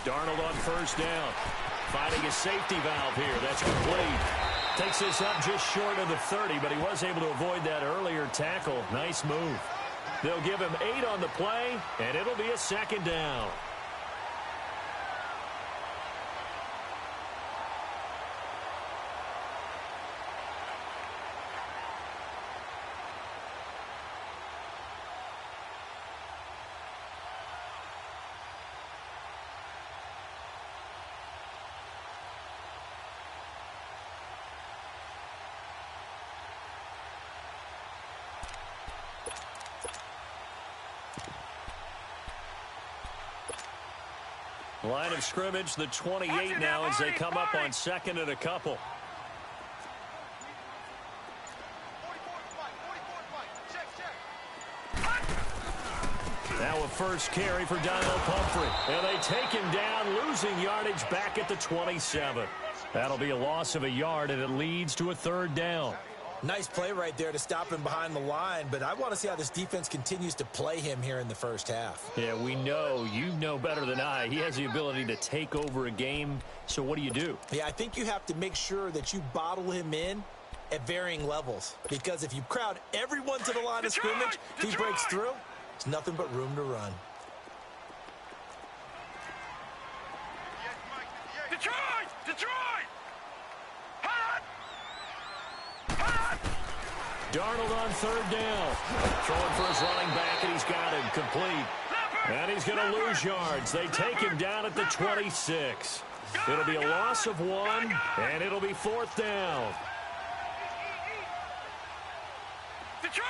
Darnold on first down. Finding a safety valve here. That's complete. Takes this up just short of the 30, but he was able to avoid that earlier tackle. Nice move. They'll give him 8 on the play, and it'll be a second down. Line of scrimmage, the 28 now as they come up on second and a couple. Now a first carry for Donald Pumphrey. And they take him down, losing yardage back at the 27. That'll be a loss of a yard, and it leads to a third down. Nice play right there to stop him behind the line, but I want to see how this defense continues to play him here in the first half. Yeah, we know. You know better than I. He has the ability to take over a game, so what do? Yeah, I think you have to make sure that you bottle him in at varying levels, because if you crowd everyone to the line of scrimmage, if he breaks through, it's nothing but room to run. Detroit! Darnold on third down. Throwing for his running back, and he's got him complete. And he's going to lose yards. They take him down at the 26. It'll be a loss of 1, and it'll be fourth down. Detroit!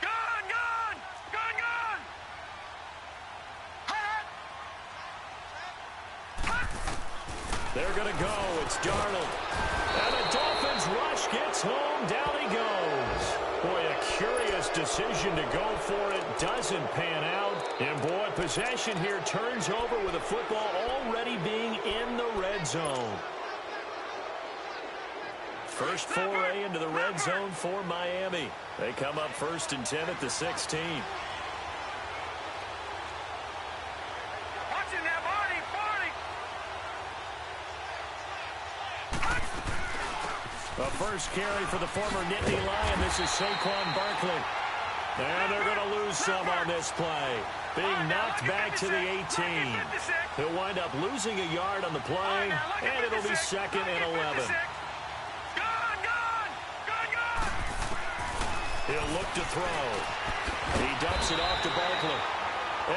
Gone! They're going to go. It's Darnold. And the Dolphins rush gets home. Down he goes. Boy, a curious decision to go for it. Doesn't pan out. And, boy, possession here turns over with the football already being in the red zone. First foray into the red zone for Miami. They come up first and 10 at the 16. A first carry for the former Nittany Lion. This is Saquon Barkley. And they're going to lose some on this play. Being knocked back to the 18. He'll wind up losing a yard on the play, and it'll be second and 11. He'll look to throw. He dumps it off to Barkley.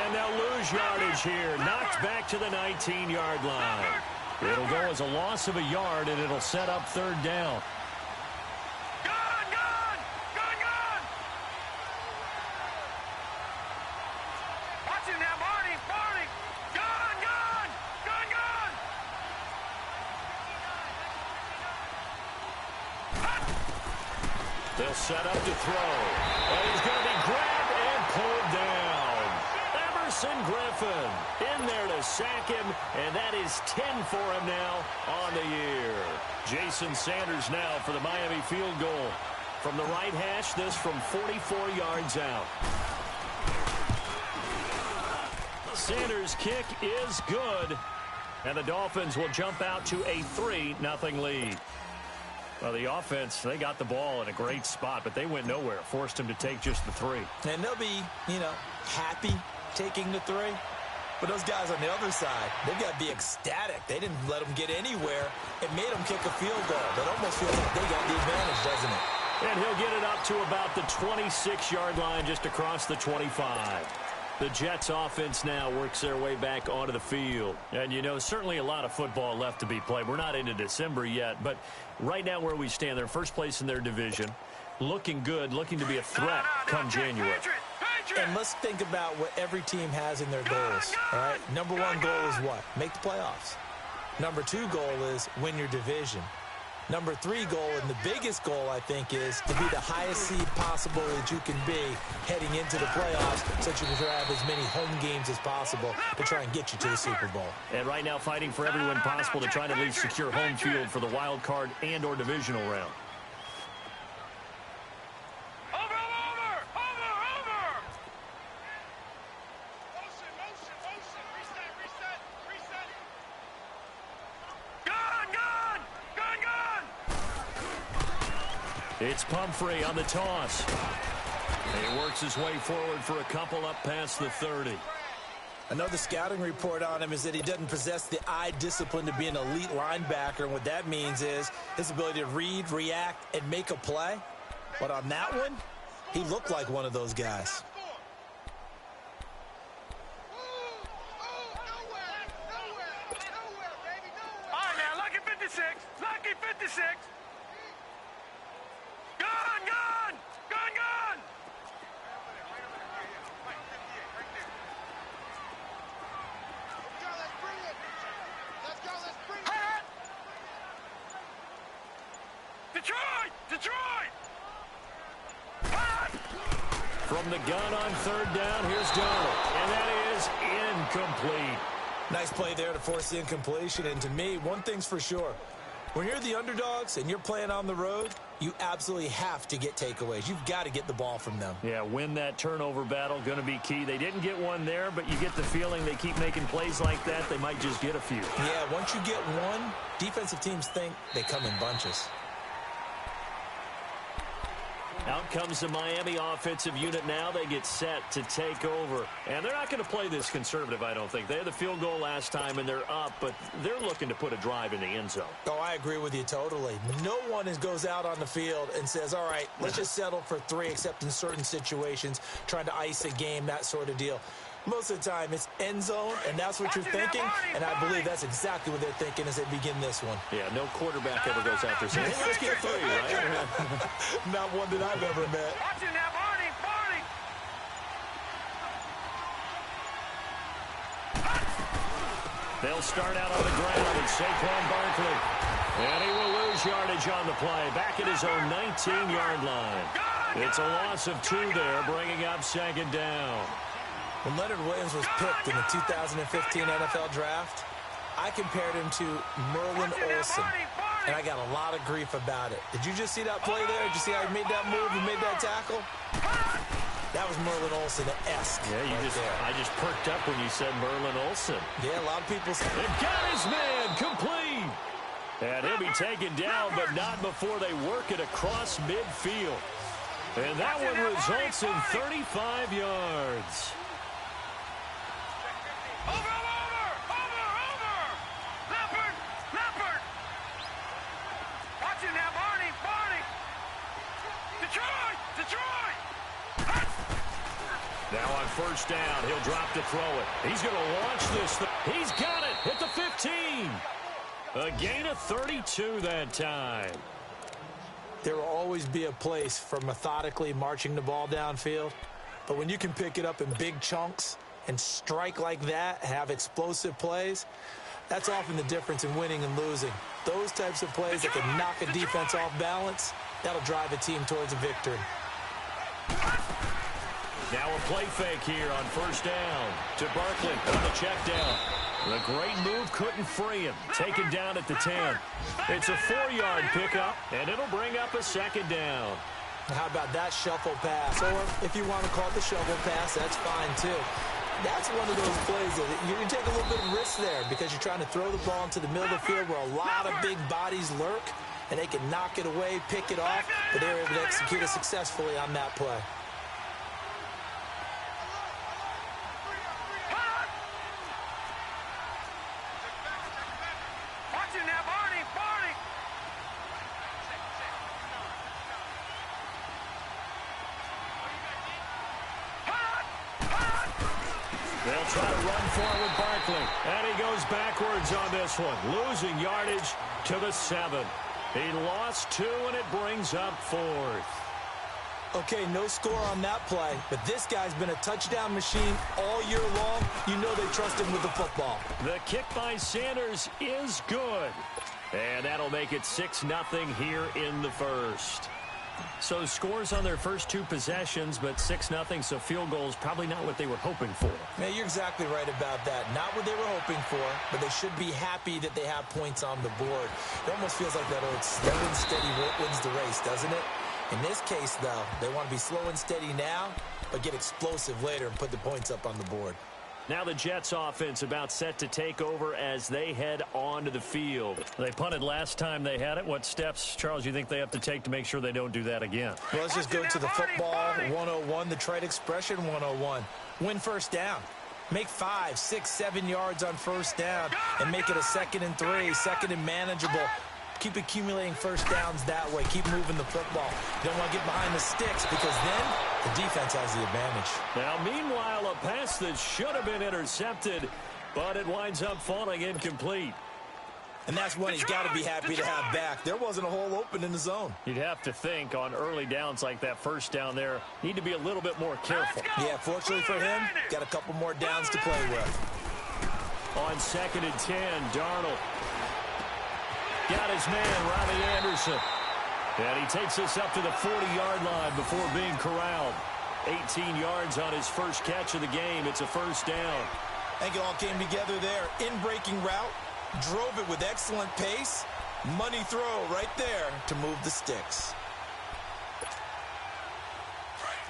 And they'll lose yardage here. Knocked back to the 19-yard line. It'll go as a loss of a yard, and it'll set up third down. They'll set up to throw. And he's going to be grabbed and pulled down. Emerson Griffin in there to sack him, and that is 10 for him now on the year. Jason Sanders now for the Miami field goal. From the right hash, this from 44 yards out. Sanders' kick is good, and the Dolphins will jump out to a 3-0 lead. Well, the offense, they got the ball in a great spot, but they went nowhere. Forced them to take just the 3. And they'll be, happy taking the 3. But those guys on the other side, they've got to be ecstatic. They didn't let them get anywhere. It made them kick a field goal. That almost feels like they got the advantage, doesn't it? And he'll get it up to about the 26-yard line, just across the 25. The Jets offense now works their way back onto the field. And, certainly a lot of football left to be played. We're not into December yet, but right now where we stand, they're first place in their division. Looking good, looking to be a threat come January. And let's think about what every team has in their goals, all right? Number 1 goal is what? Make the playoffs. Number 2 goal is win your division. Number 3 goal, and the biggest goal, I think, is to be the highest seed possible that you can be heading into the playoffs, so that you can have as many home games as possible to try and get you to the Super Bowl. And right now fighting for everyone possible to try to at least secure home field for the wild card and or divisional round. It's Pumphrey on the toss. And he works his way forward for a couple up past the 30. I know the scouting report on him is that he doesn't possess the eye discipline to be an elite linebacker. And what that means is his ability to read, react, and make a play. But on that one, he looked like one of those guys. All right, now, lucky 56. Lucky 56. Gun, gun! Gun, gun! Detroit! Detroit! From the gun on third down, here's Donald. And that is incomplete. Nice play there to force the incompletion. And to me, one thing's for sure. When you're the underdogs and you're playing on the road, you absolutely have to get takeaways. You've got to get the ball from them. Yeah, win that turnover battle, going to be key. They didn't get one there, but you get the feeling they keep making plays like that, they might just get a few. Yeah, once you get one, defensive teams think they come in bunches. Out comes the Miami offensive unit now. They get set to take over. And they're not going to play this conservative, I don't think. They had the field goal last time, and they're up, but they're looking to put a drive in the end zone. Oh, I agree with you totally. No one goes out on the field and says, all right, let's just settle for 3, except in certain situations, trying to ice a game, that sort of deal. Most of the time, it's end zone, and that's what you're thinking, and I believe that's exactly what they're thinking as they begin this one. Yeah, no quarterback ever goes out there saying, hey, let's get 3, right? Not one that I've ever met. Watch it now, Barney! Barney! They'll start out on the ground with Saquon Barkley. And he will lose yardage on the play, back at his own 19-yard line. It's a loss of 2 there, bringing up second down. When Leonard Williams was picked in the 2015 NFL Draft, I compared him to Merlin Olsen, and I got a lot of grief about it. Did you just see that play there? Did you see how he made that move and made that tackle? That was Merlin Olsen-esque. Yeah, I just perked up when you said Merlin Olsen. Yeah, a lot of people say. It got his man complete. And he'll be taken down, but not before they work it across midfield. And that one results in 35 yards. Over! Leopard! Leopard! Watch it now, Barney! Barney! Detroit! Detroit! Now on first down, he'll drop to throw it. He's going to launch this. He's got it at the 15. A gain of 32 that time. There will always be a place for methodically marching the ball downfield, but when you can pick it up in big chunks and strike like that, have explosive plays, that's often the difference in winning and losing. Those types of plays that can knock a defense off balance, that'll drive a team towards a victory. Now a play fake here on first down to Barkley on the check down. The great move couldn't free him. Taken down at the 10. It's a 4-yard pickup, and it'll bring up a second down. How about that shuffle pass? Or if you want to call it the shovel pass, that's fine too. That's one of those plays that you take a little bit of risk there because you're trying to throw the ball into the middle of the field where a lot of big bodies lurk, and they can knock it away, pick it off, but they were able to execute it successfully on that play. They'll try to run forward Barkley. And he goes backwards on this one, losing yardage to the 7. He lost 2, and it brings up 4th. Okay, no score on that play, but this guy's been a touchdown machine all year long. You know they trust him with the football. The kick by Sanders is good. And that'll make it 6-0 here in the first. So scores on their first 2 possessions, but 6-0, so field goals probably not what they were hoping for. Man, you're exactly right about that. Not what they were hoping for, but they should be happy that they have points on the board. It almost feels like that old slow and steady wins the race, doesn't it? In this case, though, they want to be slow and steady now, but get explosive later and put the points up on the board. Now the Jets offense about set to take over as they head onto the field. They punted last time they had it. What steps, Charles, you think they have to take to make sure they don't do that again? Well, let's just go to the football 101, the trade expression 101. Win first down. Make 5, 6, 7 yards on first down and make it a 2nd and 3, 2nd and manageable. Keep accumulating first downs that way. Keep moving the football. You don't want to get behind the sticks because then the defense has the advantage. Now, meanwhile, a pass that should have been intercepted, but it winds up falling incomplete. And that's one he's got to be happy to have back. There wasn't a hole open in the zone. You'd have to think on early downs like that first down there, need to be a little bit more careful. Yeah, fortunately for him, got a couple more downs to play with. On 2nd and 10, Darnold got his man, Robbie Anderson. And he takes us up to the 40-yard line before being corralled. 18 yards on his first catch of the game. It's a first down. I think it all came together there. In-breaking route, drove it with excellent pace. Money throw right there to move the sticks.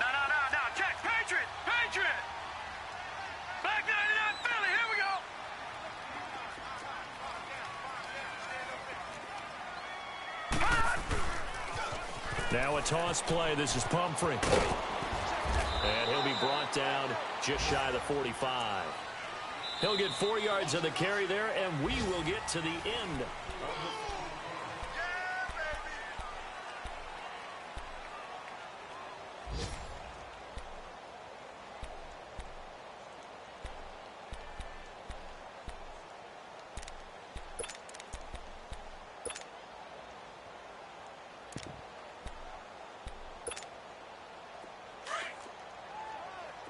No. Check. Patriot. Back 99 Philly. Here we go. Now a toss play. This is Pumphrey. And he'll be brought down just shy of the 45. He'll get 4 yards on the carry there, and we will get to the end of the...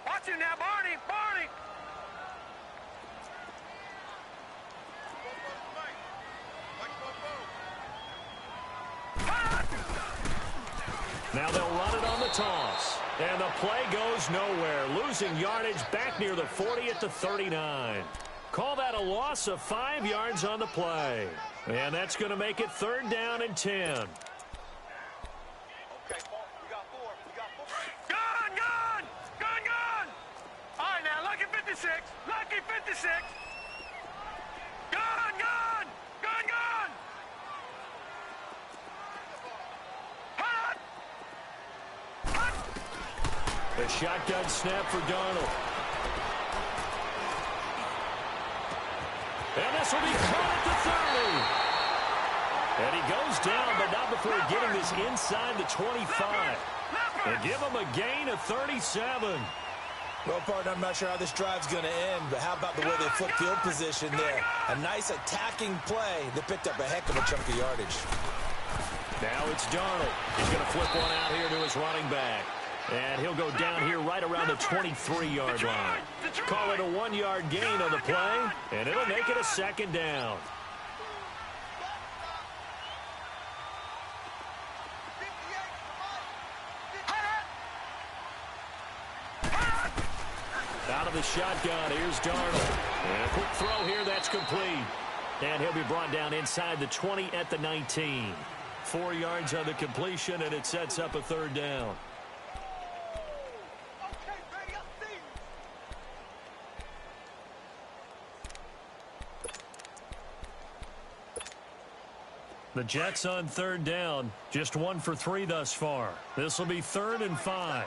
Watch him now, Barney. Now they'll run it on the toss. And the play goes nowhere. Losing yardage back near the 40 at the 39. Call that a loss of 5 yards on the play. And that's going to make it 3rd down and 10. Okay, we got 4. Gun! All right, now, lucky 56. Gun! The shotgun snap for Darnold. And this will be caught at the 30. And he goes down, but not before getting this inside the 25. And give him a gain of 37. Well, partner, I'm not sure how this drive's going to end, but how about the way they flip field position there? A nice attacking play that picked up a heck of a chunk of yardage. Now it's Darnold. He's going to flip one out here to his running back. And he'll go down here right around the 23-yard line. Call it a 1-yard gain on the play, and it'll make it a 2nd down. Out of the shotgun, here's Darnold. And a quick throw here, that's complete. And he'll be brought down inside the 20 at the 19. 4 yards on the completion, and it sets up a 3rd down. The Jets on 3rd down, just 1 for 3 thus far. This will be 3rd and 5.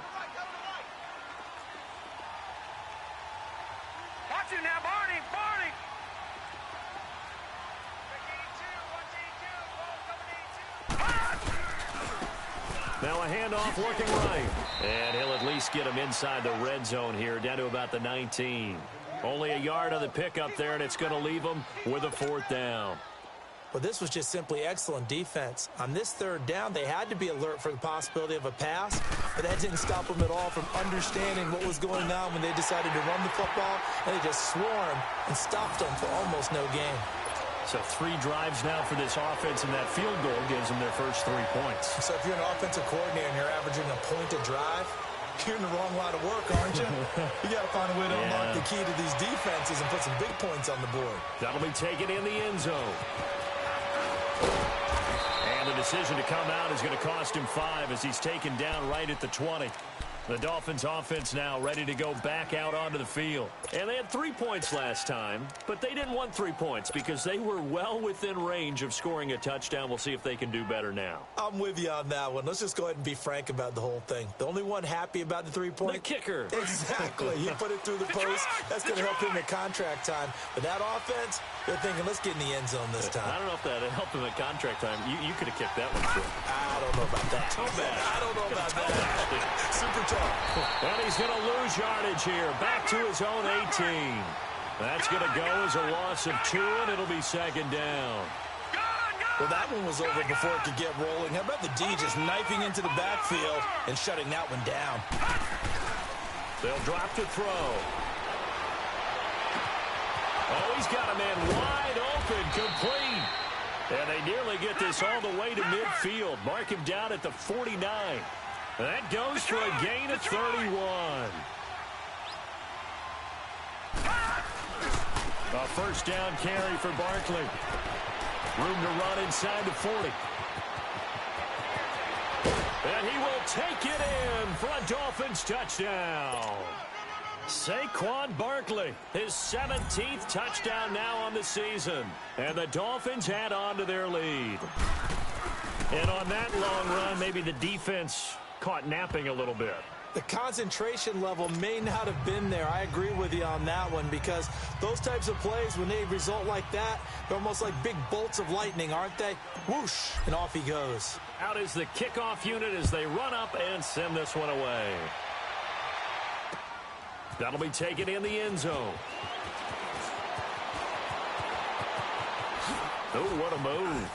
Watch him now, Barney. Now a handoff looking right. And he'll at least get him inside the red zone here, down to about the 19. Only a yard on the pickup there, and it's going to leave him with a 4th down. Well, this was just simply excellent defense. On this 3rd down, they had to be alert for the possibility of a pass, but that didn't stop them at all from understanding what was going on when they decided to run the football, and they just swarmed and stopped them for almost no gain. So 3 drives now for this offense, and that field goal gives them their first 3 points. So if you're an offensive coordinator and you're averaging a point a drive, you're in the wrong line of work, aren't you? You got to find a way to unlock the key to these defenses and put some big points on the board. That'll be taken in the end zone. And the decision to come out is going to cost him 5 as he's taken down right at the 20. The Dolphins offense now ready to go back out onto the field. And they had 3 points last time, but they didn't want 3 points because they were well within range of scoring a touchdown. We'll see if they can do better now. I'm with you on that one. Let's just go ahead and be frank about the whole thing. The only one happy about the 3-point? The kicker. Exactly. He put it through the post. That's going to help him in contract time. But that offense, they're thinking, let's get in the end zone this time. I don't know if that helped him at contract time. You could have kicked that one through. I don't know about that. Toe bad. I don't know about that. Super tough. And he's going to lose yardage here. Back to his own 18. That's going to go as a loss of 2, and it'll be second down. Well, that one was over before it could get rolling. How about the D just knifing into the backfield and shutting that one down? They'll drop to throw. Oh, he's got a man wide open, complete. And they nearly get this all the way to midfield. Mark him down at the 49. That goes for a gain of 31. A first down carry for Barkley. Room to run inside the 40. And he will take it in for a Dolphins touchdown. Saquon Barkley, his 17th touchdown now on the season. And the Dolphins add on to their lead. And on that long run, maybe the defense caught napping a little bit. The concentration level may not have been there. I agree with you on that one because those types of plays, when they result like that, they're almost like big bolts of lightning, aren't they? Whoosh, and off he goes. Out is the kickoff unit as they run up and send this one away. That'll be taken in the end zone. Oh, what a move.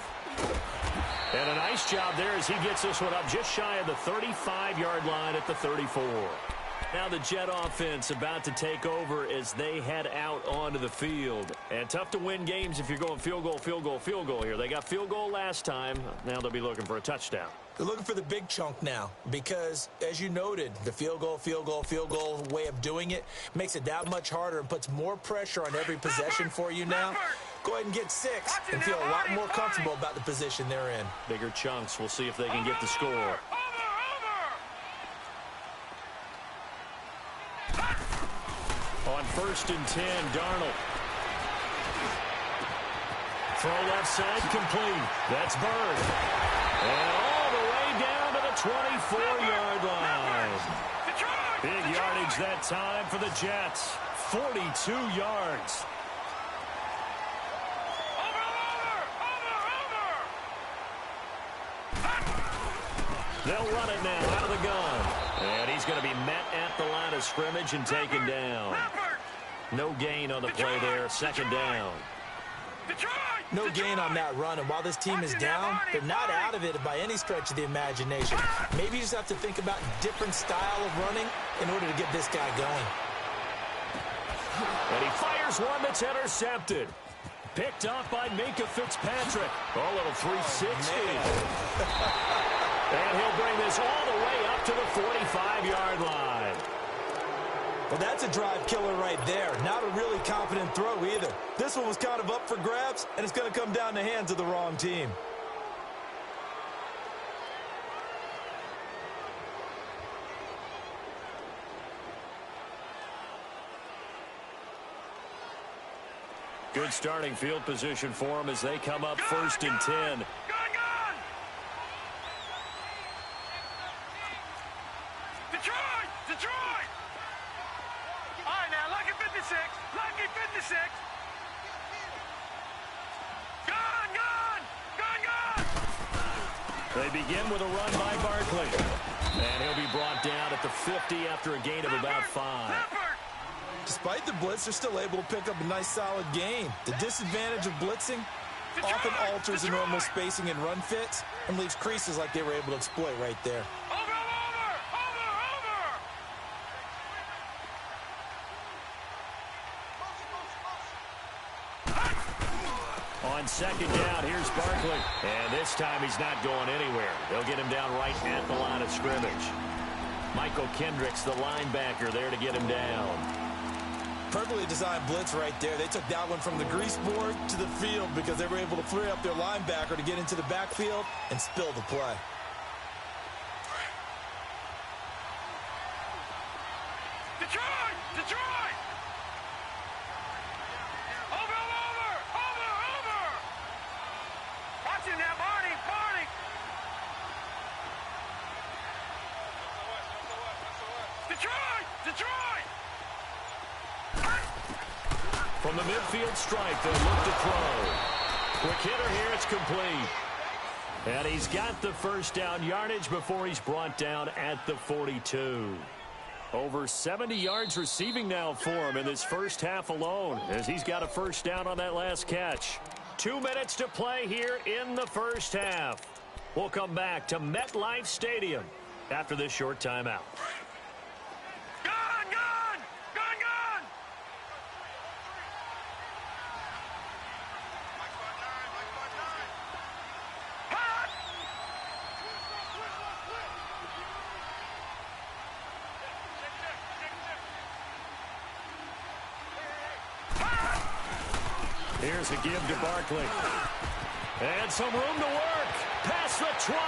And a nice job there as he gets this one up just shy of the 35-yard line at the 34. Now the Jet offense about to take over as they head out onto the field. And tough to win games if you're going field goal, field goal, field goal here. They got field goal last time. Now they'll be looking for a touchdown. They're looking for the big chunk now because, as you noted, the field goal way of doing it makes it that much harder and puts more pressure on every possession for you now. Go ahead and get 6 and feel a lot more comfortable about the position they're in. Bigger chunks. We'll see if they can get the score. On 1st and 10, Darnold. Throw left side complete. That's Bird. And all the way down to the 24-yard line. Big yardage that time for the Jets. 42 yards. They'll run it now out of the gun. And he's going to be met at the line of scrimmage and taken down. No gain on the play there. Second down. No gain on that run, and while this team is down, they're not out of it by any stretch of the imagination. Maybe you just have to think about different style of running in order to get this guy going. And he fires one that's intercepted. Picked up by Minka Fitzpatrick. A little 360. And he'll bring this all the way up to the 45-yard line. Well, that's a drive killer right there. Not a really confident throw either. This one was kind of up for grabs, and it's going to come down the hands of the wrong team. Good starting field position for them as they come up 1st and 10. Detroit! All right, now, lucky 56. Lucky 56. Gun! They begin with a run by Barkley. And he'll be brought down at the 50 after a gain of about 5. Despite the blitz, they're still able to pick up a nice, solid gain. The disadvantage of blitzing often alters the normal spacing and run fits and leaves creases like they were able to exploit right there. On second down, here's Barkley. And this time he's not going anywhere. They'll get him down right at the line of scrimmage. Michael Kendricks, the linebacker, there to get him down. Perfectly designed blitz right there. They took that one from the grease board to the field because they were able to free up their linebacker to get into the backfield and spill the play. Detroit! Detroit! Over! Watch him now, Barney! Detroit! From the midfield stripe, they'll look to throw. Quick hitter here, it's complete. And he's got the first down yardage before he's brought down at the 42. Over 70 yards receiving now for him in this first half alone, as he's got a first down on that last catch. 2 minutes to play here in the first half. We'll come back to MetLife Stadium after this short timeout. Here's a give to Barkley. And some room to work. Past the 20.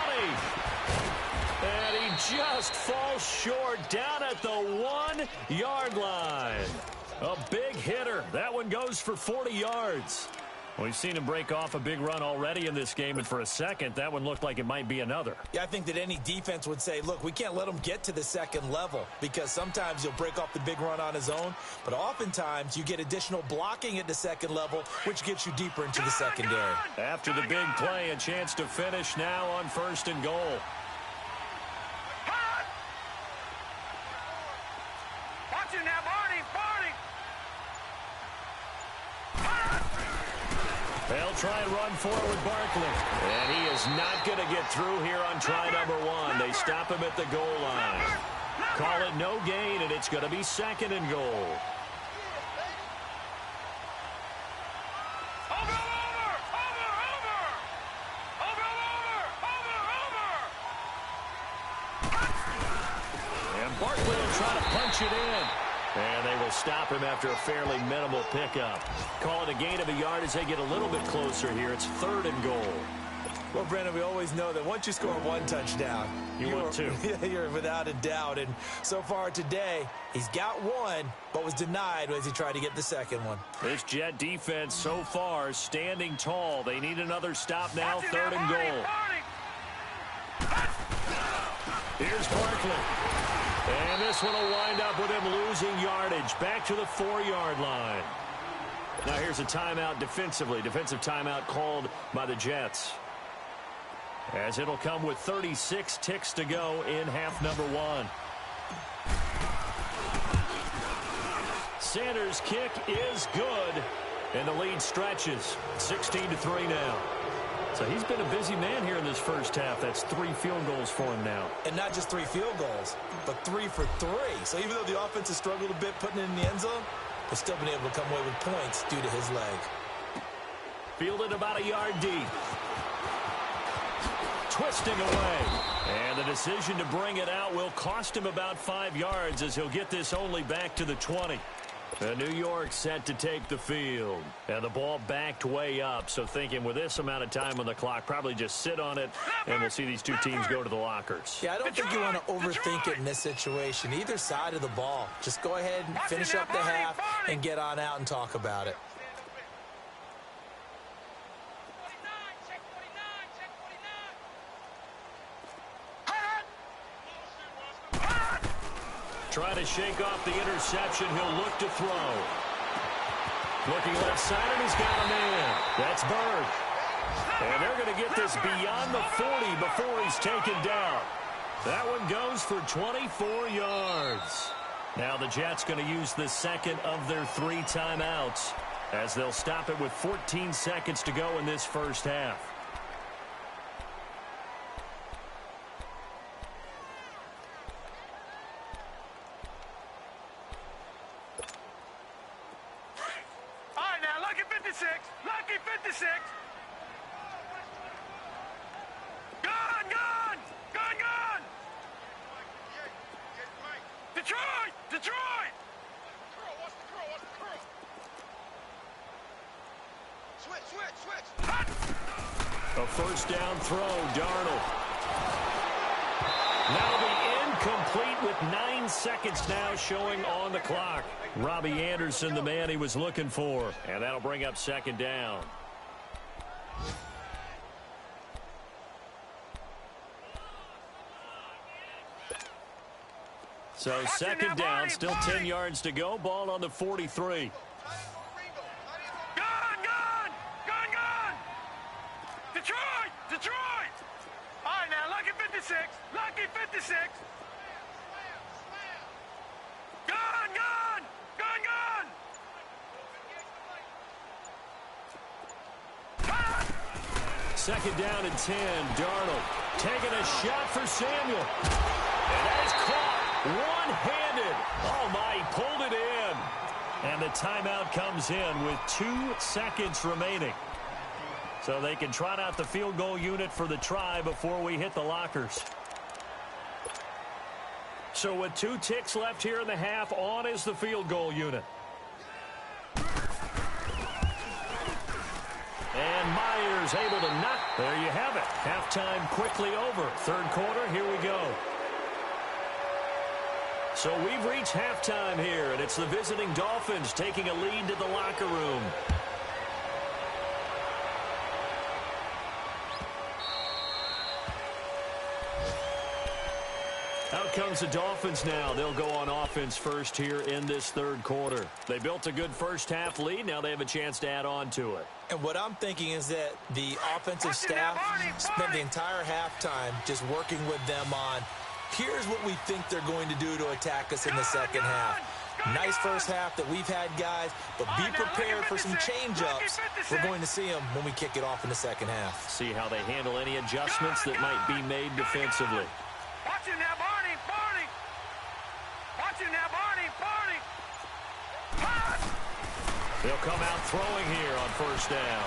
And he just falls short down at the 1-yard line. A big hitter. That one goes for 40 yards. We've seen him break off a big run already in this game, and for a second, that one looked like it might be another. Yeah, I think that any defense would say, look, we can't let him get to the second level, because sometimes he'll break off the big run on his own, but oftentimes you get additional blocking at the second level, which gets you deeper into the secondary. After the big play, a chance to finish now on 1st and goal. Watch him now, Barney! They'll try and run forward with Barkley. And he is not going to get through here on try number 1. They stop him at the goal line. Call it no gain, and it's going to be 2nd and goal. And Barkley will try to punch it in. And they will stop him after a fairly minimal pickup. Call it a gain of a yard as they get a little bit closer here. It's 3rd and goal. Well, Brandon, we always know that once you score 1 touchdown, want 2. You're without a doubt. And so far today, he's got 1, but was denied as he tried to get the second one. This Jet defense so far standing tall. They need another stop now. 3rd and goal. Here's Barkley. And this one will wind up with him losing yardage. Back to the 4-yard line. Now here's a timeout defensively. Defensive timeout called by the Jets. As it'll come with 36 ticks to go in half number 1. Sanders' kick is good. And the lead stretches. 16-3 now. So he's been a busy man here in this first half. That's 3 field goals for him now. And not just 3 field goals, but 3 for 3. So even though the offense has struggled a bit putting it in the end zone, they've still been able to come away with points due to his leg. Fielded about a yard deep. Twisting away. And the decision to bring it out will cost him about 5 yards as he'll get this only back to the 20. New York set to take the field. And the ball backed way up. So thinking with this amount of time on the clock, probably just sit on it, and we'll see these two teams go to the lockers. Yeah, I don't think you want to overthink it in this situation. Either side of the ball. Just go ahead and finish up the half and get on out and talk about it. Trying to shake off the interception. He'll look to throw. Looking left side, and he's got a man. That's Bird. And they're going to get this beyond the 40 before he's taken down. That one goes for 24 yards. Now the Jets going to use the second of their 3 timeouts as they'll stop it with 14 seconds to go in this first half. Lucky 56. Gone. Detroit. Switch. A first down throw, Darnold. That'll be Incomplete with 9 seconds now showing on the clock. Robbie Anderson, the man he was looking for. And that'll bring up second down. So second down, still 10 yards to go. Ball on the 43. Detroit! Detroit! All right, now, lucky 56. Lucky 56. Gun! Gun! Gun! Gun! Second down and 10. Darnold taking a shot for Samuel. And that is caught one-handed. Oh, my, he pulled it in. And the timeout comes in with 2 seconds remaining. So they can trot out the field goal unit for the try before we hit the lockers. So with 2 ticks left here in the half, on is the field goal unit. And Myers able to knock. There you have it. Halftime quickly over. Third quarter, here we go. So we've reached halftime here, and it's the visiting Dolphins taking a lead to the locker room. Out comes the Dolphins now. They'll go on offense first here in this third quarter. They built a good first-half lead. Now they have a chance to add on to it. And what I'm thinking is that the offensive staff spent the entire halftime just working with them on, here's what we think they're going to do to attack us in the second half. Nice first half that we've had, guys, but be prepared for some change-ups. We're going to see them when we kick it off in the second half. See how they handle any adjustments that might be made defensively. Watch it now, Barney! Barney! Watch it now, Barney! Barney! They'll come out throwing here on first down.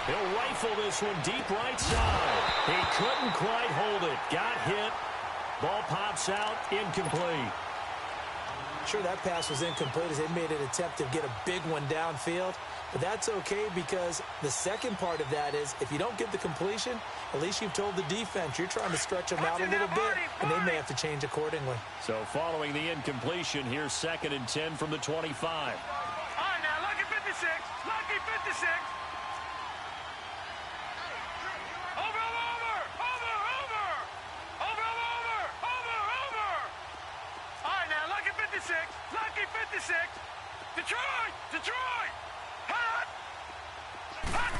He'll rifle this one deep right side. He couldn't quite hold it. Got hit. Ball pops out, incomplete. Sure, that pass was incomplete as they made an attempt to get a big one downfield. But that's okay because the second part of that is if you don't get the completion, at least you've told the defense you're trying to stretch them out a little bit, and they may have to change accordingly. So following the incompletion, here's second and 10 from the 25. All right, now, lucky 56. Lucky 56. Over, over, over, over. Over, over, over, over. All right, now, lucky 56. Lucky 56. Detroit! Detroit! Hot! Hot!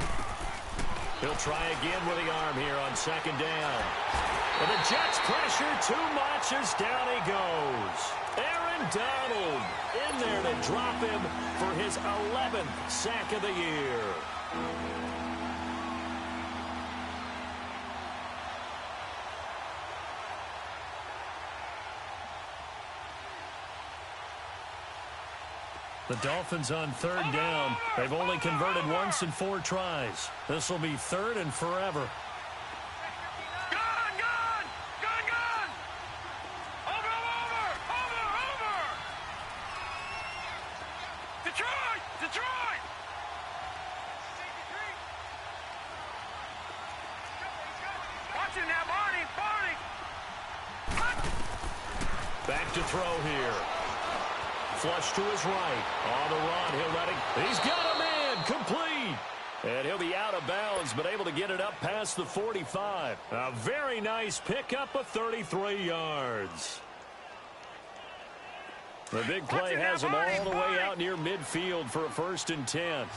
He'll try again with the arm here on second down. And the Jets pressure too much as down he goes. Aaron Donald in there to drop him for his 11th sack of the year. The Dolphins on third down. They've only converted once in 4 tries. This will be third and forever. Gun, gun! Gun, gun! Over, over, over, over! Detroit! Detroit! Watch it now, Barney! Barney! Back to throw here. Flush to his right. On the run, he'll let it. He's got a man, complete. And he'll be out of bounds, but able to get it up past the 45. A very nice pickup of 33 yards. The big play has him all the way out near midfield for a 1st and 10. Here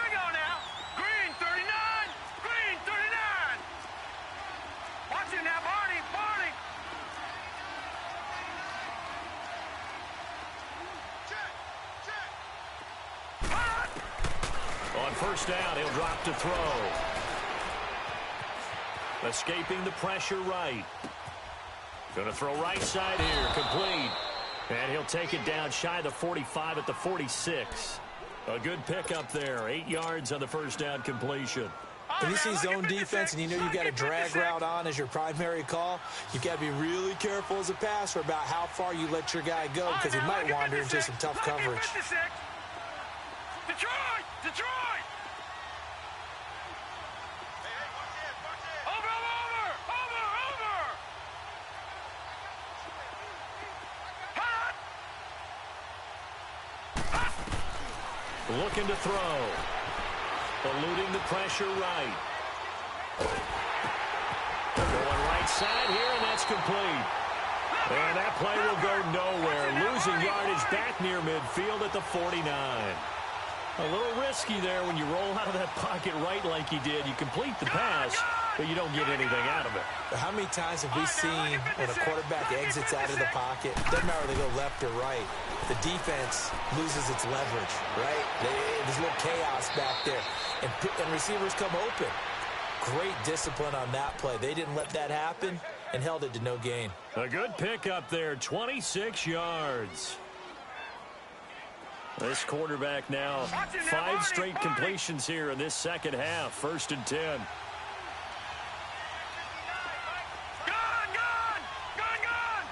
we go now. Green 39. Green 39. Watch it now, Barney. Barney. On first down, he'll drop to throw. Escaping the pressure right. Going to throw right side here, complete. And he'll take it down shy of the 45 at the 46. A good pickup there, 8 yards on the first down completion. When you see zone defense and you know you've got a drag route on as your primary call, you've got to be really careful as a passer about how far you let your guy go because he might wander into some tough coverage. Detroit! Detroit! Over, over, over, over! Looking to throw. Eluding the pressure right. Going right side here, and that's complete. And that play will go nowhere. Losing yardage back near midfield at the 49. A little risky there when you roll out of that pocket right like you did. You complete the pass, but you don't get anything out of it. How many times have we seen when a quarterback exits out of the pocket, doesn't matter whether they go left or right, the defense loses its leverage, right? There's a little chaos back there, and receivers come open. Great discipline on that play. They didn't let that happen and held it to no gain. A good pickup there, 26 yards. This quarterback now 5 straight completions here in this second half. 1st and 10. Gone! Gone! Gone, gone!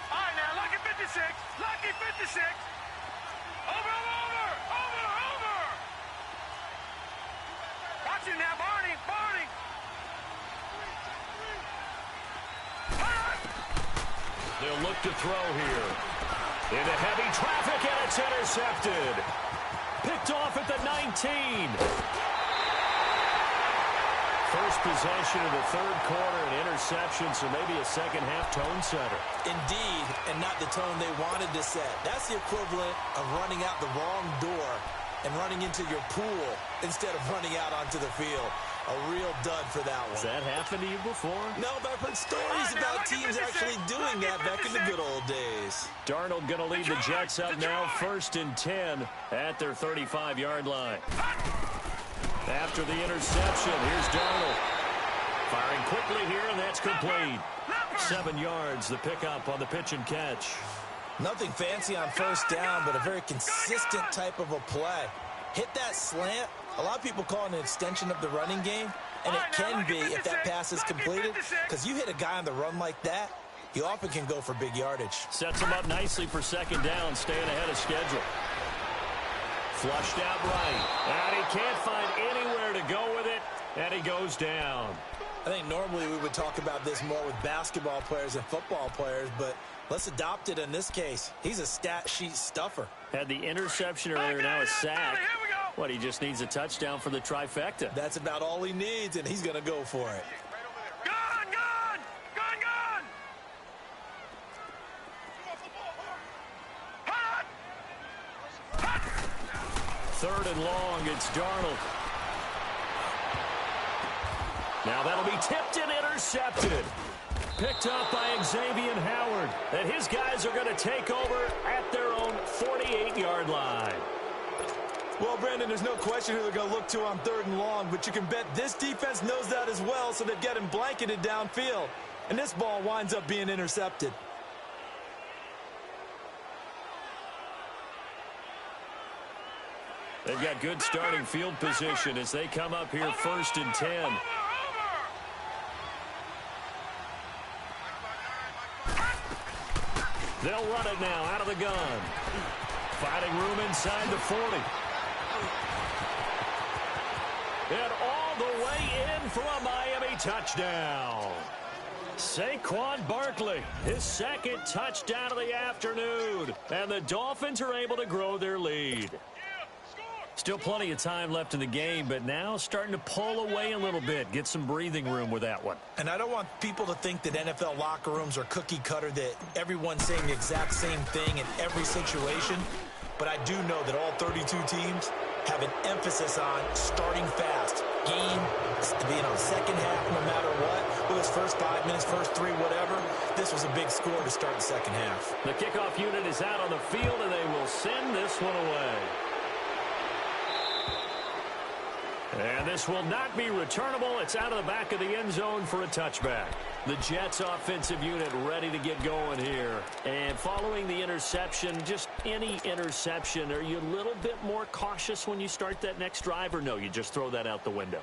All right, now, lucky 56. Lucky 56. Over! Watch it now, Barney! Barney! They'll look to throw here. Into heavy traffic, and it's intercepted. Picked off at the 19. First possession of the 3rd quarter, an interception, so maybe a second-half tone setter. Indeed, and not the tone they wanted to set. That's the equivalent of running out the wrong door and running into your pool instead of running out onto the field. A real dud for that one. Has that happened to you before? No, but I've heard stories about teams actually doing that back in the good old days. Darnold going to lead the Jets up now, 1st and 10 at their 35-yard line. After the interception, here's Darnold. Firing quickly here, and that's complete. 7 yards, the pickup on the pitch and catch. Nothing fancy on 1st down, but a very consistent type of a play. Hit that slant. A lot of people call it an extension of the running game, and it can be if that pass is completed, because you hit a guy on the run like that, you often can go for big yardage. Sets him up nicely for 2nd down, staying ahead of schedule. Flushed out right, and he can't find anywhere to go with it, and he goes down. I think normally we would talk about this more with basketball players and football players, but let's adopt it in this case. He's a stat sheet stuffer. Had the interception earlier, now a sack. What, he just needs a touchdown for the trifecta. That's about all he needs, and he's going to go for it. Gone! Gone! Gone! Gone! Hot! 3rd and long, it's Darnold. Now that'll be tipped and intercepted. Picked up by Xavier Howard. And his guys are going to take over at their own 48-yard line. Well, Brandon, there's no question who they're going to look to on 3rd and long, but you can bet this defense knows that as well, so they've got him blanketed downfield. And this ball winds up being intercepted. They've got good starting field position as they come up here 1st and 10. They'll run it now out of the gun. Finding room inside the 40. And all the way in for a Miami touchdown. Saquon Barkley, his 2nd touchdown of the afternoon. And the Dolphins are able to grow their lead. Still plenty of time left in the game, but now starting to pull away a little bit. Get some breathing room with that one. And I don't want people to think that NFL locker rooms are cookie cutter, that everyone's saying the exact same thing in every situation. But I do know that all 32 teams have an emphasis on starting fast. Game, second half, no matter what. Whether it's first 5 minutes, first 3, whatever. This was a big score to start the second half. The kickoff unit is out on the field, and they will send this one away. And this will not be returnable. It's out of the back of the end zone for a touchback. The Jets offensive unit ready to get going here. And following the interception, just any interception, are you a little bit more cautious when you start that next drive, or no, you just throw that out the window?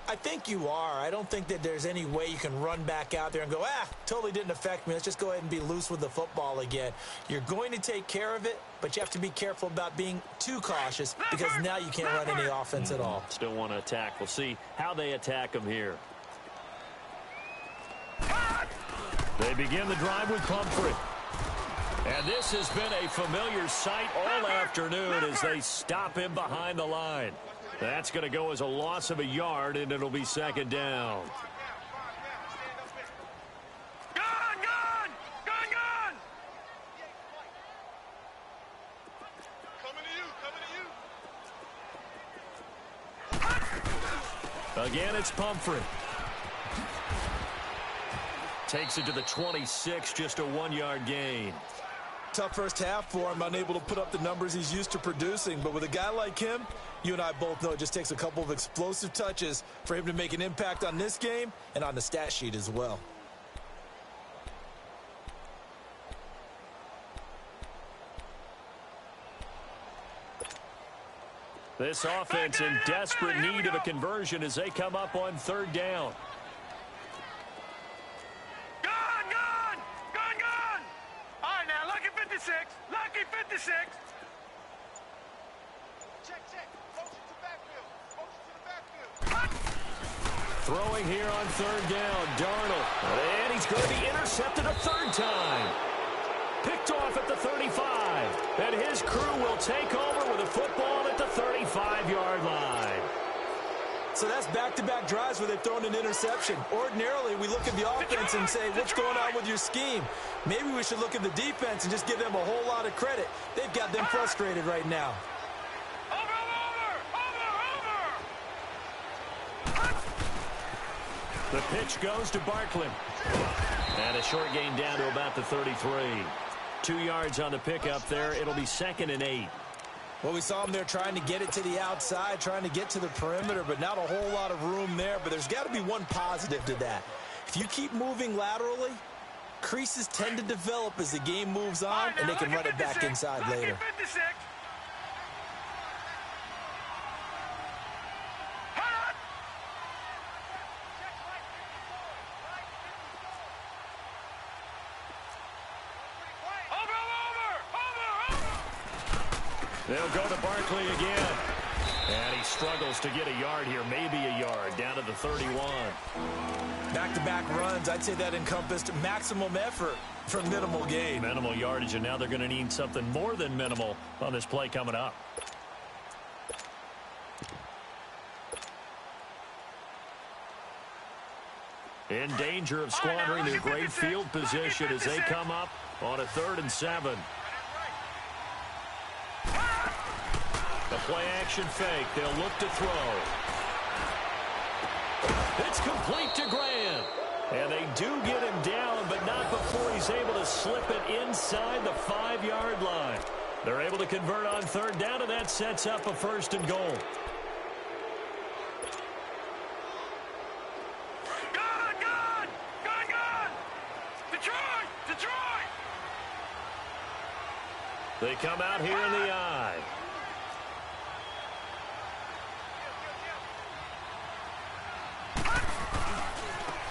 I think you are. I don't think that there's any way you can run back out there and go, totally didn't affect me. Let's just go ahead and be loose with the football again. You're going to take care of it, but you have to be careful about being too cautious because now you can't run any offense at all. Still want to attack. We'll see how they attack them here. They begin the drive with Pumphrey. And this has been a familiar sight all afternoon as they stop him behind the line. That's going to go as a loss of a yard, and it'll be second down. Again, it's Pumphrey. Takes it to the 26, just a 1-yard gain. Tough first half for him, unable to put up the numbers he's used to producing. But with a guy like him, you and I both know it just takes a couple of explosive touches for him to make an impact on this game and on the stat sheet as well. This offense in desperate need of a conversion as they come up on third down. Gun! All right, now, lucky 56. Lucky 56. Check. Motion to backfield. Throwing here on third down, Darnold. And he's going to be intercepted a third time. Picked off at the 35. And his crew will take over with a football at the 35-yard line. So that's back-to-back drives where they've thrown an interception. Ordinarily, we look at the offense and say, what's going on with your scheme? Maybe we should look at the defense and just give them a whole lot of credit. They've got them frustrated right now. The pitch goes to Barkley. And a short gain down to about the 33. 2 yards on the pickup there. It'll be 2nd and 8. Well, we saw him there trying to get it to the outside, trying to get to the perimeter, but not a whole lot of room there. But there's got to be one positive to that. If you keep moving laterally, creases tend to develop as the game moves on, and they can run it back inside later. They'll go to Barkley again. And he struggles to get a yard here, maybe a yard, down to the 31. Back-to-back runs, I'd say that encompassed maximum effort for minimal gain. Minimal yardage, and now they're going to need something more than minimal on this play coming up. In danger of squandering their great field position as they come up on a 3rd and 7. The play-action fake. They'll look to throw. It's complete to Graham. And they do get him down, but not before he's able to slip it inside the 5-yard line. They're able to convert on third down, and that sets up a 1st and goal. Detroit! They come out here in the eye.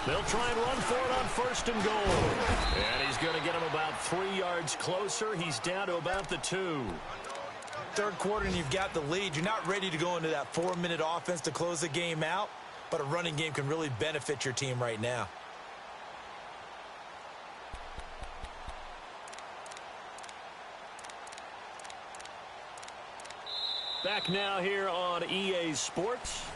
They'll try and run for it on 1st and goal. And he's going to get him about 3 yards closer. He's down to about the 2. Third quarter and you've got the lead. You're not ready to go into that 4-minute offense to close the game out, but a running game can really benefit your team right now. Back now here on EA Sports.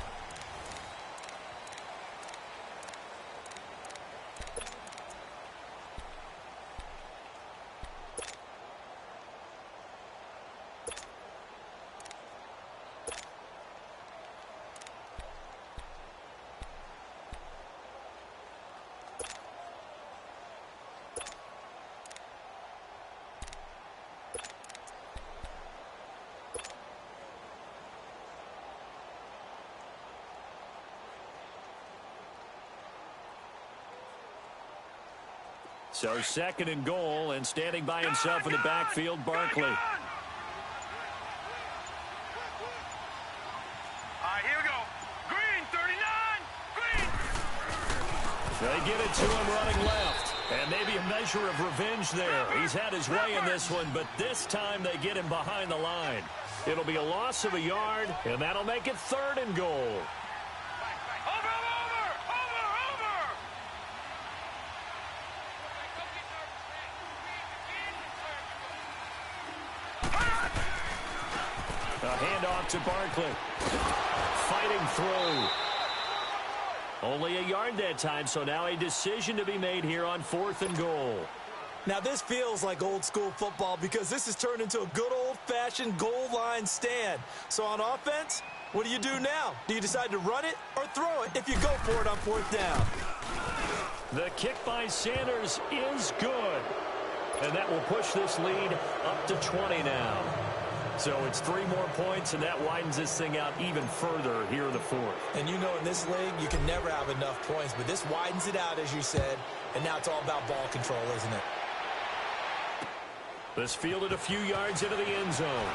So 2nd and goal, and standing by himself in the backfield, Barkley. All right, here we go. Green, 39. Green. They get it to him running left. And maybe a measure of revenge there. He's had his way in this one, but this time they get him behind the line. It'll be a loss of a yard, and that'll make it 3rd and goal. A handoff to Barkley. Fighting through. Only a yard that time, so now a decision to be made here on 4th and goal. Now, this feels like old-school football because this has turned into a good old-fashioned goal line stand. So on offense, what do you do now? Do you decide to run it or throw it if you go for it on 4th down? The kick by Sanders is good. And that will push this lead up to 20 now. So it's 3 more points, and that widens this thing out even further here in the 4th. And you know in this league, you can never have enough points, but this widens it out, as you said, and now it's all about ball control, isn't it? This fielded a few yards into the end zone.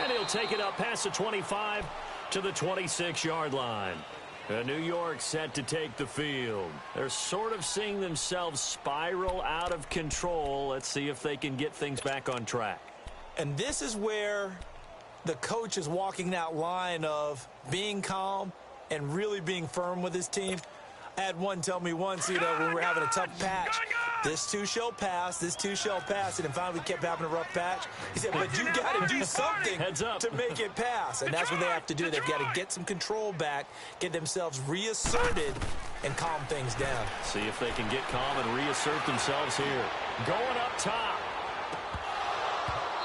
And he'll take it up past the 25 to the 26-yard line. New York set to take the field. They're sort of seeing themselves spiral out of control. Let's see if they can get things back on track. And this is where the coach is walking that line of being calm and really being firm with his team. I had one tell me once, when we were having a tough patch, this too shall pass, this too shall pass, and finally we kept having a rough patch. He said, but you got to do something to make it pass, and that's what they have to do. They've got to get some control back, get themselves reasserted, and calm things down. See if they can get calm and reassert themselves here. Going up top.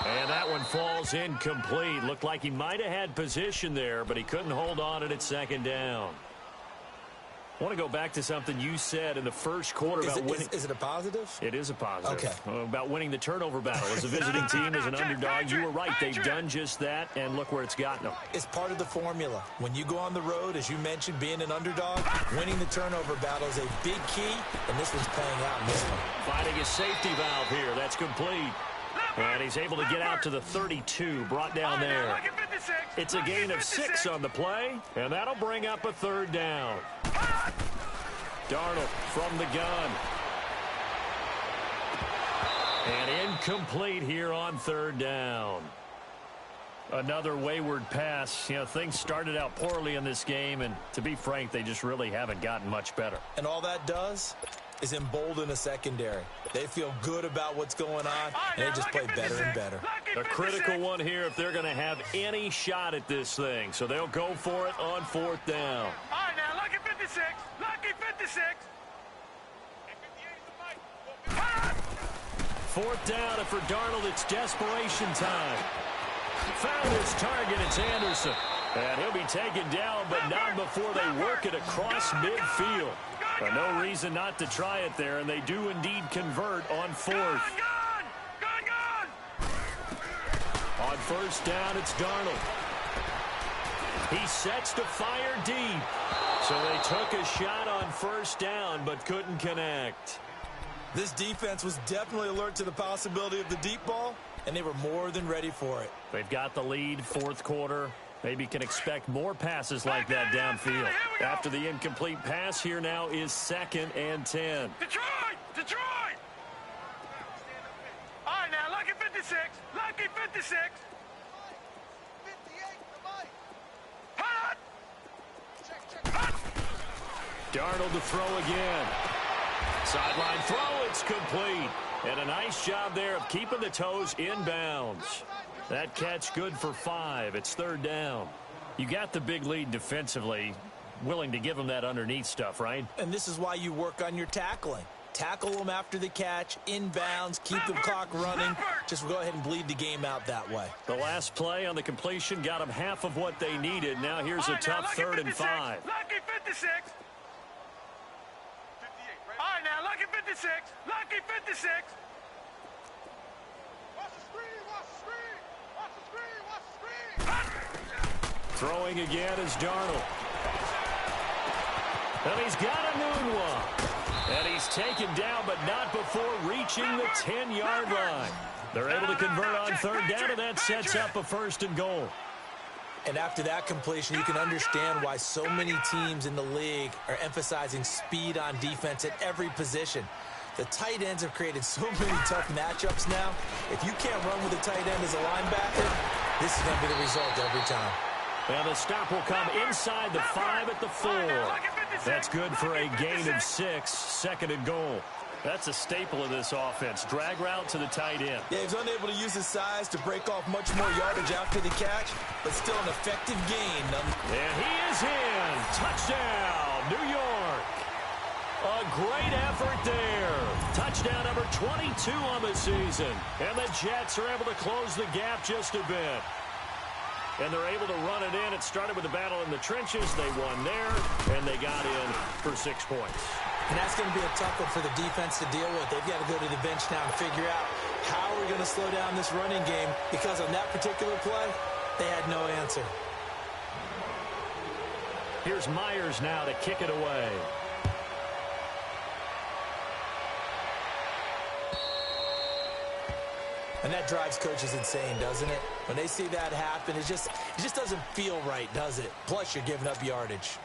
And that one falls incomplete. Looked like he might have had position there, but he couldn't hold on at 2nd down. I want to go back to something you said in the first quarter about winning. Is it a positive? It is a positive. Okay. About winning the turnover battle. As a visiting team, as an underdog, you were right. They've done just that, and look where it's gotten them. It's part of the formula. When you go on the road, as you mentioned, being an underdog, winning the turnover battle is a big key, and this one's playing out in this one. Finding a safety valve here. That's complete. And he's able to get out to the 32, brought down there. It's a gain of 6 on the play, and that'll bring up a 3rd down. Darnold from the gun. And incomplete here on 3rd down. Another wayward pass. Things started out poorly in this game, and to be frank, they just really haven't gotten much better. And all that does is embolden a secondary. They feel good about what's going on, and they just play better and better. A critical one here if they're going to have any shot at this thing. So they'll go for it on 4th down. All right, now, lucky 56. Lucky 56. 4th down, and for Darnold, it's desperation time. Found his target, it's Anderson. And he'll be taken down, but not before they work it across midfield. No reason not to try it there, and they do indeed convert on 4th. On 1st down, it's Darnold. He sets to fire deep. So they took a shot on 1st down, but couldn't connect. This defense was definitely alert to the possibility of the deep ball, and they were more than ready for it. They've got the lead, 4th quarter. Maybe can expect more passes like that downfield. After the incomplete pass, here now is 2nd and 10. Detroit! Detroit! All right, now, lucky 56. Lucky 56. 58, hot! Darnold to throw again. Sideline throw, it's complete. And a nice job there of keeping the toes in bounds. That catch good for 5. It's 3rd down. You got the big lead defensively. Willing to give them that underneath stuff, right? And this is why you work on your tackling. Tackle them after the catch, inbounds, keep the clock running. Just go ahead and bleed the game out that way. The last play on the completion got them half of what they needed. Now here's a tough 3rd and 5. Lucky 56. All right, now, lucky 56. Lucky 56. Throwing again is Darnold. And he's got a new one. And he's taken down, but not before reaching the 10-yard line. They're able to convert on 3rd down, and that sets up a 1st and goal. And after that completion, you can understand why so many teams in the league are emphasizing speed on defense at every position. The tight ends have created so many tough matchups now. If you can't run with a tight end as a linebacker, this is going to be the result every time. And the stop will come inside the 5 at the 4. That's good for a gain of 6, 2nd and goal. That's a staple of this offense. Drag route to the tight end. Yeah, he's unable to use his size to break off much more yardage after the catch, but still an effective gain. And he is in. Touchdown, New York. A great effort there. Touchdown number 22 on the season. And the Jets are able to close the gap just a bit. And they're able to run it in. It started with a battle in the trenches. They won there, and they got in for 6 points. And that's going to be a tough one for the defense to deal with. They've got to go to the bench now and figure out how we're going to slow down this running game, because on that particular play, they had no answer. Here's Myers now to kick it away. And that drives coaches insane, doesn't it? When they see that happen, it just doesn't feel right, does it? Plus, you're giving up yardage.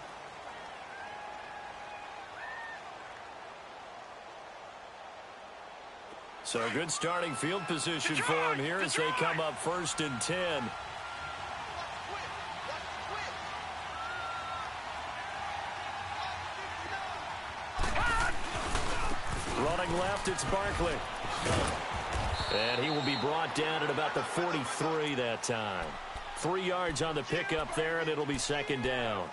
So good starting field position for him here as they come up 1st and 10. Running left, it's Barkley. And he will be brought down at about the 43 that time. 3 yards on the pickup there, and it'll be 2nd down.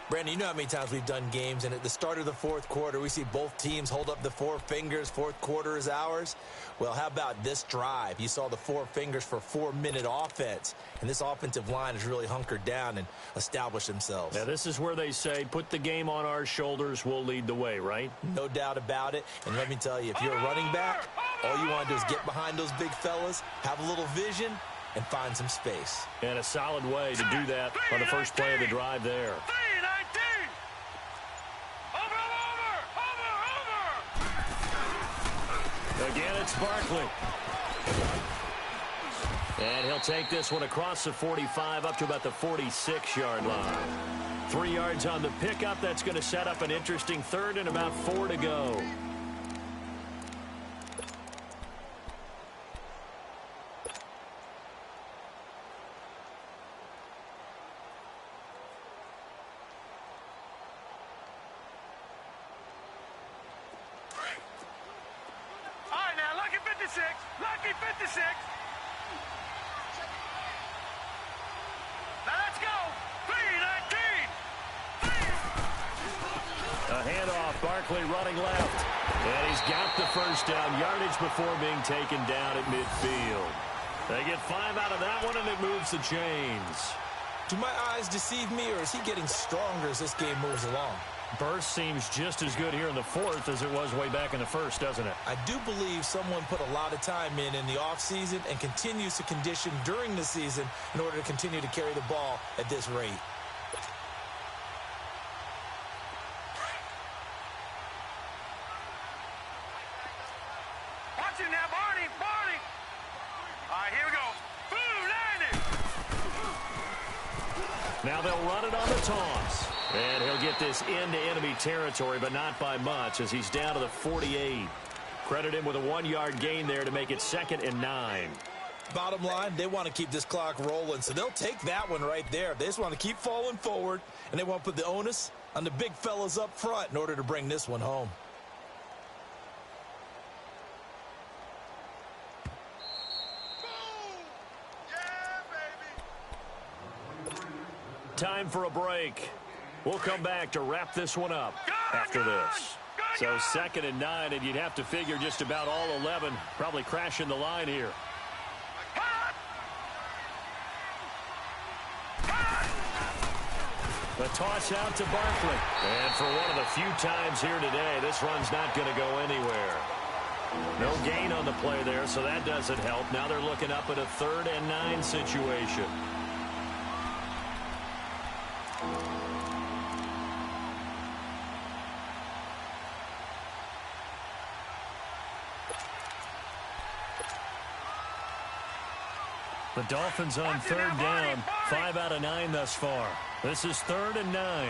Brandon, you know how many times we've done games, and at the start of the 4th quarter, we see both teams hold up the 4 fingers, 4th quarter is ours. Well, how about this drive? You saw the 4 fingers for 4-minute offense, and this offensive line has really hunkered down and established themselves. Now, this is where they say, put the game on our shoulders, we'll lead the way, right? No doubt about it, and let me tell you, if you're a running back, all you want to do is get behind those big fellas, have a little vision, and find some space. And a solid way to do that on the first play of the drive there. Again, it's Barkley. And he'll take this one across the 45 up to about the 46-yard line. 3 yards on the pickup. That's going to set up an interesting 3rd and about 4 to go. Lucky 56. Now let's go. 3-19. A handoff. Barkley running left. And he's got the first down. Yardage before being taken down at midfield. They get 5 out of that one, and it moves the chains. Do my eyes deceive me, or is he getting stronger as this game moves along? Burst seems just as good here in the 4th as it was way back in the 1st, doesn't it? I do believe someone put a lot of time in the offseason and continues to condition during the season in order to continue to carry the ball at this rate. Watch it now, Barney. All right, here we go. Boom, landed. Now they'll run it on the toss. And he'll get this into enemy territory, but not by much as he's down to the 48. Credit him with a 1-yard gain there to make it 2nd and 9. Bottom line, they want to keep this clock rolling, so they'll take that one right there. They just want to keep falling forward, and they want to put the onus on the big fellas up front in order to bring this one home. Time for a break. We'll come back to wrap this one up after this. So 2nd and 9, and you'd have to figure just about all 11 probably crashing the line here. The toss out to Barkley. And for one of the few times here today, this run's not going to go anywhere. No gain on the play there, so that doesn't help. Now they're looking up at a 3rd and 9 situation. The Dolphins on 3rd down, 5 out of 9 thus far. This is 3rd and 9.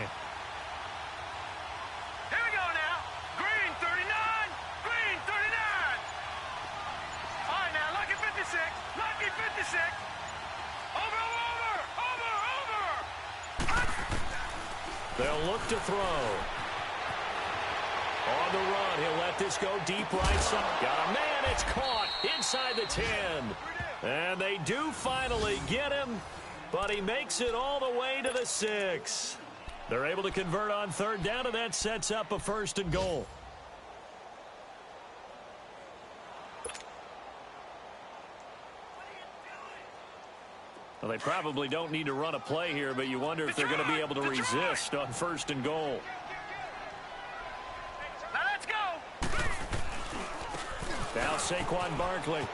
Here we go now. Green 39. Green 39. All right, now, lucky 56. Lucky 56. Over. They'll look to throw. On the run, he'll let this go deep right side. Got a man, it's caught inside the 10. And they do finally get him, but he makes it all the way to the 6. They're able to convert on third down, and that sets up a 1st and goal. Well, they probably don't need to run a play here, but you wonder if they're going to be able to resist on 1st and goal. Now let's go. Now Saquon Barkley.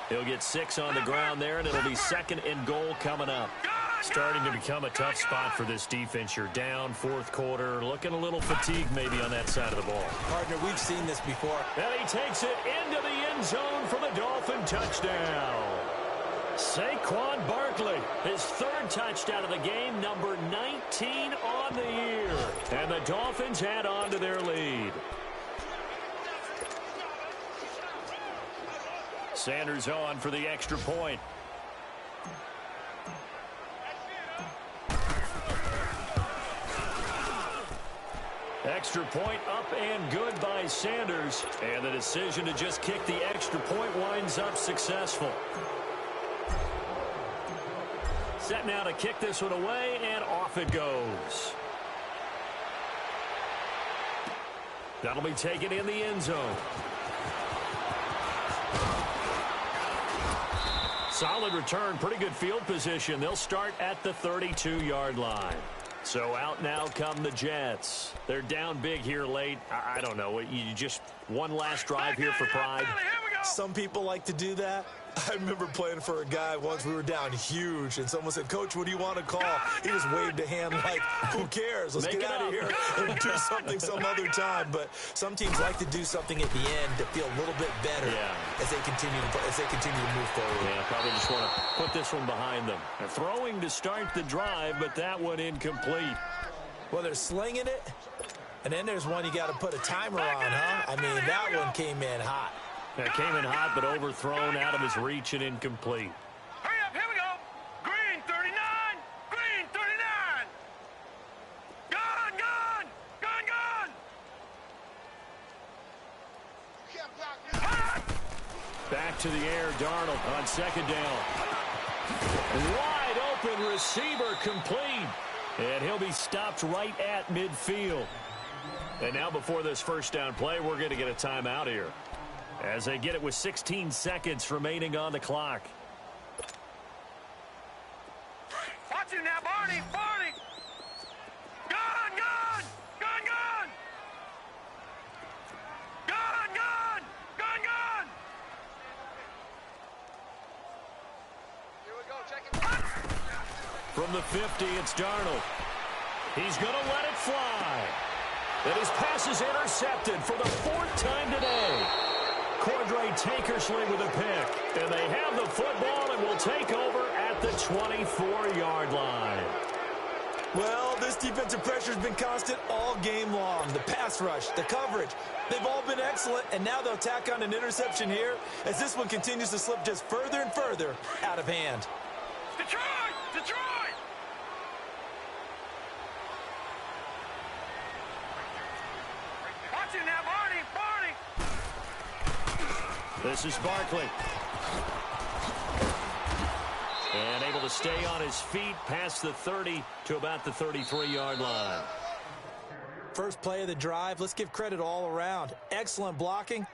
He'll get 6 on the ground there, and it'll be 2nd and goal coming up. Starting to become a tough spot for this defense. You're down 4th quarter, looking a little fatigued maybe on that side of the ball. Partner, we've seen this before. And he takes it into the end zone for the Dolphin touchdown. Saquon Barkley, his 3rd touchdown of the game, number 19 on the year. And the Dolphins add on to their lead. Sanders on for the extra point. Extra point up and good by Sanders. And the decision to just kick the extra point winds up successful. Set now to kick this one away, and off it goes. That'll be taken in the end zone. Solid return, pretty good field position. They'll start at the 32-yard line. So out now come the Jets. They're down big here late. I don't know. You just one last drive here for pride. Some people like to do that. I remember playing for a guy once. We were down huge, and someone said, "Coach, what do you want to call?" He just waved a hand like, "Who cares? Let's get out of here and do something some other time." But some teams like to do something at the end to feel a little bit better as they continue to move forward. Yeah, probably just want to put this one behind them. They're throwing to start the drive, but that one incomplete. Well, they're slinging it, and then there's one you got to put a timer on, huh? I mean, that one came in hot. It came in hot, but overthrown out of his reach and incomplete. Hurry up, here we go. Green 39, green 39. Gone, gone, gone, gone. Back to the air, Darnold on 2nd down. Wide open receiver complete. And he'll be stopped right at midfield. And now before this 1st down play, we're going to get a timeout here, as they get it with 16 seconds remaining on the clock. Watch him now, Barney, Barney. Gone, gone, gone, gone. Gone, gone, gone, gone. Here we go, check it. From the 50, it's Darnold. He's going to let it fly. And his pass is intercepted for the 4th time today. Cordray Tankersley with a pick. And they have the football and will take over at the 24-yard line. Well, this defensive pressure has been constant all game long. The pass rush, the coverage, they've all been excellent, and now they'll tack on an interception here as this one continues to slip just further and further out of hand. Detroit! Detroit! Watch him now, Barney, Barney. This is Barkley. And able to stay on his feet past the 30 to about the 33-yard line. First play of the drive, let's give credit all around. Excellent blocking,